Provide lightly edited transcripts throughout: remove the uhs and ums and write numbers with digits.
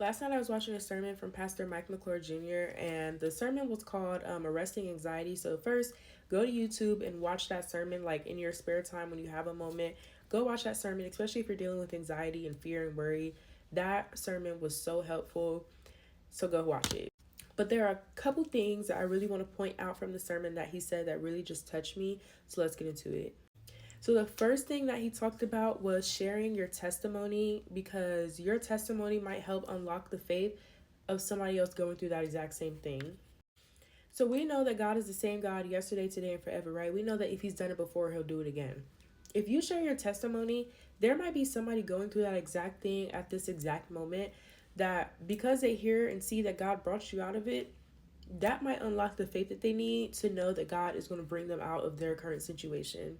Last night I was watching a sermon from Pastor Mike McClure Jr. and the sermon was called Arresting Anxiety. So first, go to YouTube and watch that sermon like in your spare time when you have a moment. Go watch that sermon, especially if you're dealing with anxiety and fear and worry. That sermon was so helpful. So go watch it. But there are a couple things that I really want to point out from the sermon that he said that really just touched me. So let's get into it. So, the first thing that he talked about was sharing your testimony because your testimony might help unlock the faith of somebody else going through that exact same thing. So, we know that God is the same God yesterday, today, and forever, right? We know that if He's done it before, He'll do it again. If you share your testimony, there might be somebody going through that exact thing at this exact moment that because they hear and see that God brought you out of it, that might unlock the faith that they need to know that God is going to bring them out of their current situation.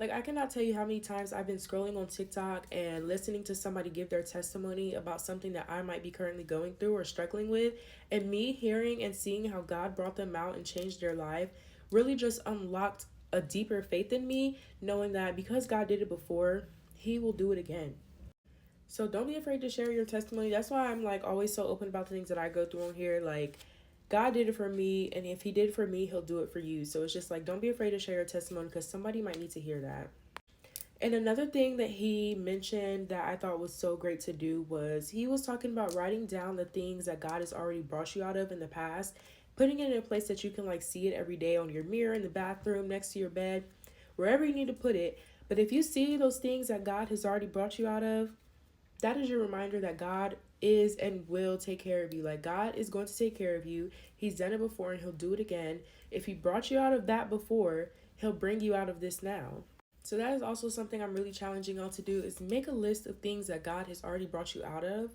Like, I cannot tell you how many times I've been scrolling on TikTok and listening to somebody give their testimony about something that I might be currently going through or struggling with. And me hearing and seeing how God brought them out and changed their life really just unlocked a deeper faith in me, knowing that because God did it before, He will do it again. So don't be afraid to share your testimony. That's why I'm like always so open about the things that I go through on here. Like, God did it for me, and if He did it for me, He'll do it for you. So it's just like, don't be afraid to share your testimony because somebody might need to hear that. And another thing that he mentioned that I thought was so great to do was he was talking about writing down the things that God has already brought you out of in the past, putting it in a place that you can like see it every day on your mirror, in the bathroom, next to your bed, wherever you need to put it. But if you see those things that God has already brought you out of, that is your reminder that God is and will take care of you. Like, God is going to take care of you. He's done it before and He'll do it again. If He brought you out of that before, He'll bring you out of this now. So that is also something I'm really challenging y'all to do is make a list of things that God has already brought you out of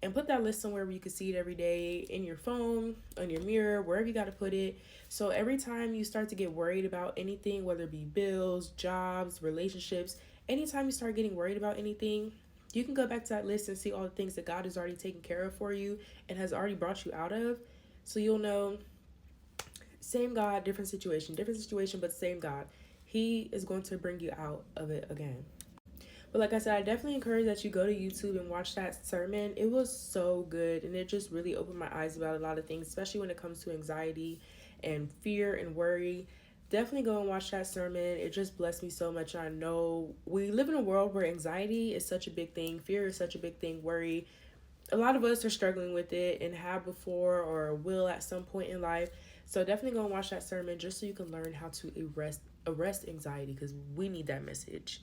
and put that list somewhere where you can see it every day in your phone, on your mirror, wherever you got to put it. So every time you start to get worried about anything, whether it be bills, jobs, relationships, anytime you start getting worried about anything, you can go back to that list and see all the things that God has already taken care of for you and has already brought you out of. So you'll know, same God, different situation, but same God. He is going to bring you out of it again. But like I said, I definitely encourage that you go to YouTube and watch that sermon. It was so good and it just really opened my eyes about a lot of things, especially when it comes to anxiety and fear and worry. Definitely go and watch that sermon. It just blessed me so much. I know we live in a world where anxiety is such a big thing, fear is such a big thing, worry. A lot of us are struggling with it and have before or will at some point in life. So definitely go and watch that sermon just so you can learn how to arrest anxiety because we need that message.